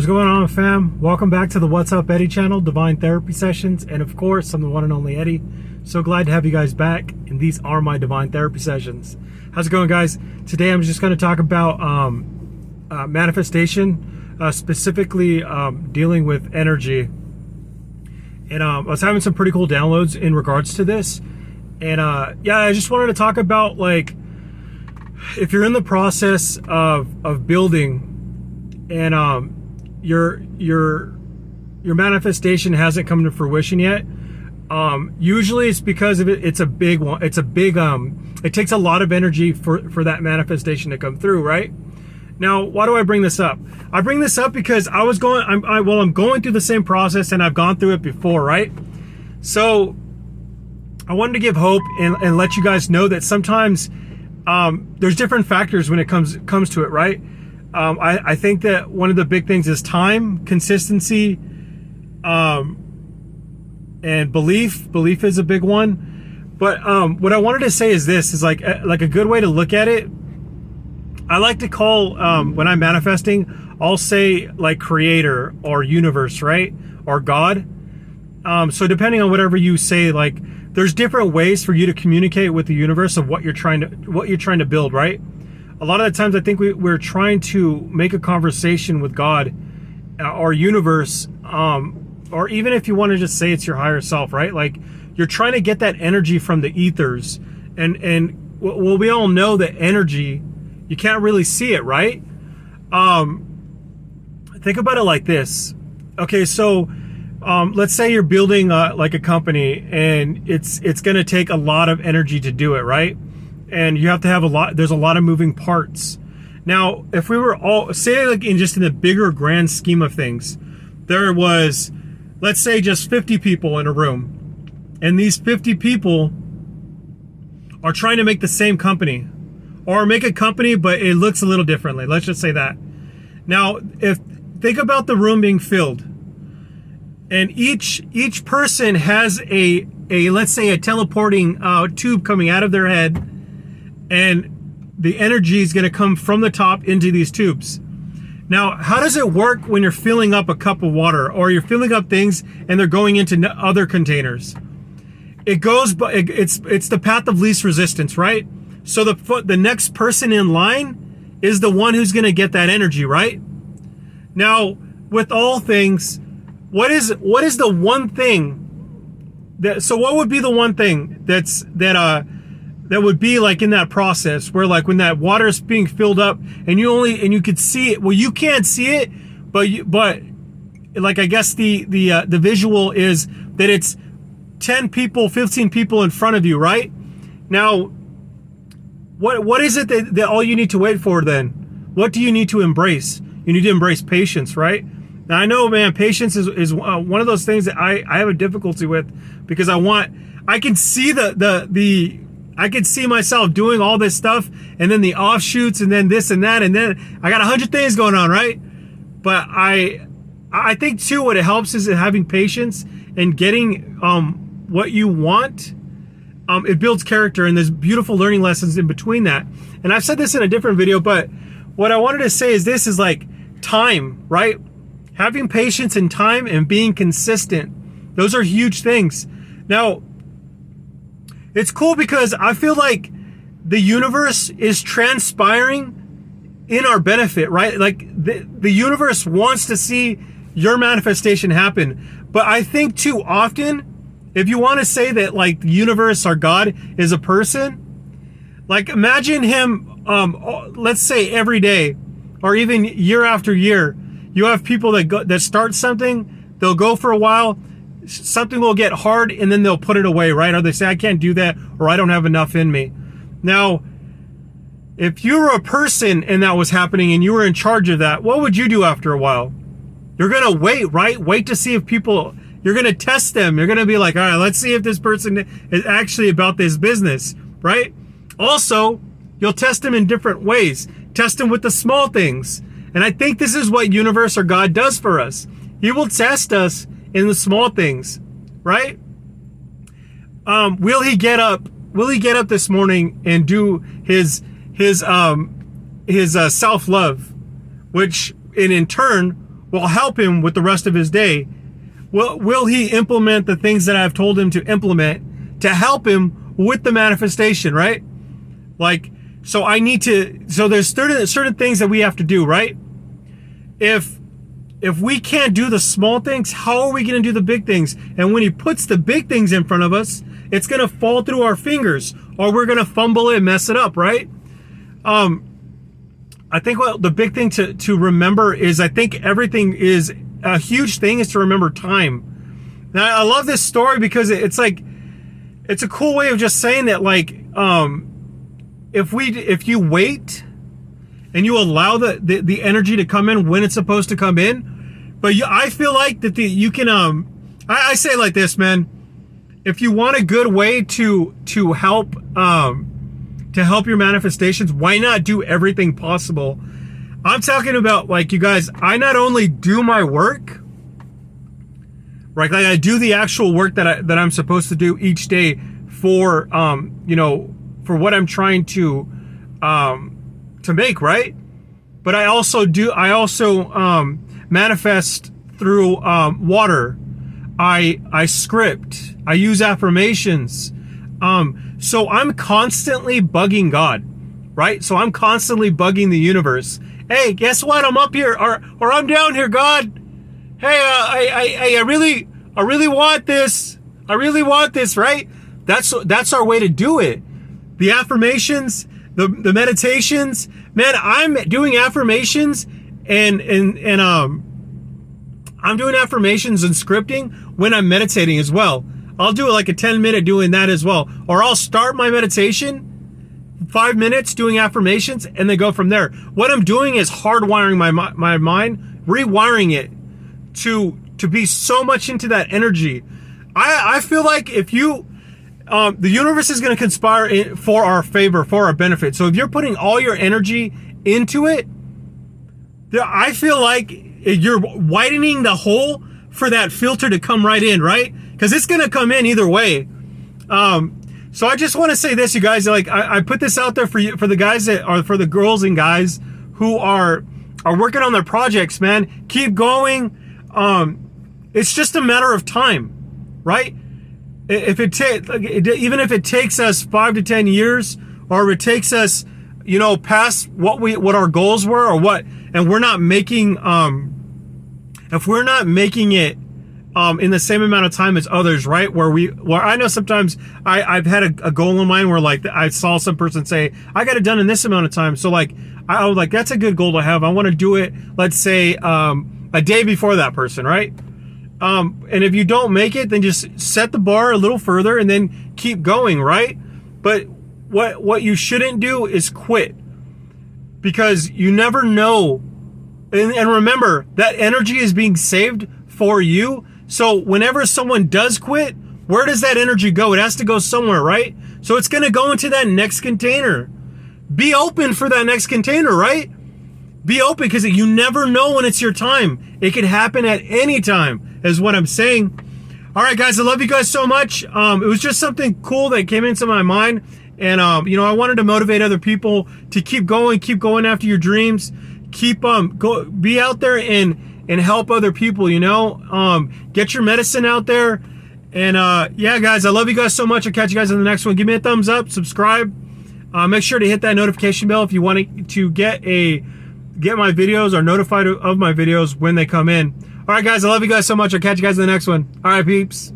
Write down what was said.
What's going on, fam? Welcome back to the What's Up Eddie channel, Divine Therapy Sessions, and of course, I'm the one and only Eddie. So glad to have you guys back, and these are my Divine Therapy Sessions. How's it going, guys? Today I'm just going to talk about manifestation, specifically dealing with energy. And I was having some pretty cool downloads in regards to this. And yeah, I just wanted to talk about, like, if you're in the process of building and your manifestation hasn't come to fruition yet, usually it's because of it's a big one. It's a big it takes a lot of energy for that manifestation to come through, right? Now, why do I bring this up? I bring this up because I'm going through the same process, and I've gone through it before, right? So I wanted to give hope and let you guys know that sometimes there's different factors when it comes to it, right? I think that one of the big things is time, consistency, and belief. Belief is a big one. But what I wanted to say is this, is like a good way to look at it. I like to call, when I'm manifesting, I'll say like creator or universe, right? Or God. So depending on whatever you say, like there's different ways for you to communicate with the universe of what you're trying to build, right? A lot of the times I think we're trying to make a conversation with God or universe, or even if you want to just say it's your higher self, right? Like you're trying to get that energy from the ethers. And well, we all know that energy, you can't really see it, right? Think about it like this. Okay, so let's say you're building like a company, and it's going to take a lot of energy to do it, right? And you have to have there's a lot of moving parts. Now, if we were all, say like in the bigger grand scheme of things, there was, let's say, just 50 people in a room, and these 50 people are trying to make the same company, or make a company, but it looks a little differently. Let's just say that. Now, think about the room being filled, and each person has a let's say a teleporting tube coming out of their head, and the energy is going to come from the top into these tubes. Now, how does it work when you're filling up a cup of water, or you're filling up things and they're going into other containers? It goes, but it's the path of least resistance, right? So the next person in line is the one who's going to get that energy, right? Now, with all things, what is the one thing that? So what would be the one thing that would be like in that process where, like, when that water is being filled up and you could see it? Well, you can't see it, but like, I guess the visual is that it's 10 people, 15 people in front of you, right? Now, what is it that all you need to wait for then? What do you need to embrace? You need to embrace patience, right? Now, I know, man, patience is one of those things that I have a difficulty with, because I can see I could see myself doing all this stuff, and then the offshoots, and then this and that, and then I got 100 things going on, right? But I think too, what it helps is having patience and getting what you want. It builds character, and there's beautiful learning lessons in between that. And I've said this in a different video, but what I wanted to say is this, is like time, right? Having patience and time and being consistent. Those are huge things. Now, it's cool because I feel like the universe is transpiring in our benefit, right? Like the universe wants to see your manifestation happen. But I think too often, if you want to say that, like, the universe or God is a person, like, imagine him, let's say every day, or even year after year, you have people that start something, they'll go for a while, something will get hard, and then they'll put it away, right? Or they say, I can't do that, or I don't have enough in me. Now, if you were a person and that was happening and you were in charge of that, what would you do after a while? You're going to wait, right? Wait to see if people, you're going to test them. You're going to be like, all right, let's see if this person is actually about this business, right? Also, you'll test them in different ways. Test them with the small things. And I think this is what universe or God does for us. He will test us in the small things, right? Will he get up this morning and do his self-love, which in turn will help him with the rest of his day? Will he implement the things that I've told him to implement to help him with the manifestation, right? Like, so there's certain things that we have to do, right? If we can't do the small things, how are we going to do the big things? And when he puts the big things in front of us, it's going to fall through our fingers, or we're going to fumble it and mess it up, right? I think what the big thing to remember is, I think everything is a huge thing is to remember time. Now, I love this story because it's like, it's a cool way of just saying that, like, if you wait and you allow the energy to come in when it's supposed to come in, but I feel like that you can, I say it like this, man. If you want a good way to help your manifestations, why not do everything possible? I'm talking about, like, you guys, I not only do my work, right? Like, I do the actual work that I'm supposed to do each day for, for what I'm trying to make, right? But I also manifest through water. I script. I use affirmations. So I'm constantly bugging God, right? So I'm constantly bugging the universe. Hey, guess what? I'm up here, or I'm down here, God. Hey, I really want this. I really want this, right? That's our way to do it. The affirmations, the meditations, man. I'm doing affirmations and I'm doing affirmations and scripting when I'm meditating as well. I'll do like a 10-minute doing that as well. Or I'll start my meditation, 5 minutes doing affirmations, and then go from there. What I'm doing is hardwiring my mind, rewiring it to be so much into that energy. I feel like if you, the universe is going to conspire for our favor, for our benefit. So if you're putting all your energy into it, I feel like you're widening the hole for that filter to come right in, right? Because it's going to come in either way. So I just want to say this, you guys, like, I put this out there for you, for the guys that are, for the girls and guys who are working on their projects, man. Keep going. It's just a matter of time, right? Even if it takes us 5 to 10 years, or if it takes us, past what our goals were, or what, and we're not making, if we're not making it in the same amount of time as others, right? Where I know sometimes I've had a goal in mind where, like, I saw some person say, I got it done in this amount of time. So, like, I was like, that's a good goal to have. I want to do it, let's say, a day before that person, right? And if you don't make it, then just set the bar a little further and then keep going, right? But what you shouldn't do is quit, because you never know. And remember, that energy is being saved for you. So whenever someone does quit, where does that energy go? It has to go somewhere, right? So it's going to go into that next container. Be open for that next container, right? Be open, because you never know when it's your time. It could happen at any time, is what I'm saying. All right, guys, I love you guys so much. It was just something cool that came into my mind. And, I wanted to motivate other people to keep going after your dreams. Be out there and help other people, get your medicine out there. And, yeah, guys, I love you guys so much. I'll catch you guys in the next one. Give me a thumbs up, subscribe. Make sure to hit that notification bell if you want to get my videos, or notified of my videos when they come in. All right, guys, I love you guys so much. I'll catch you guys in the next one. All right, peeps.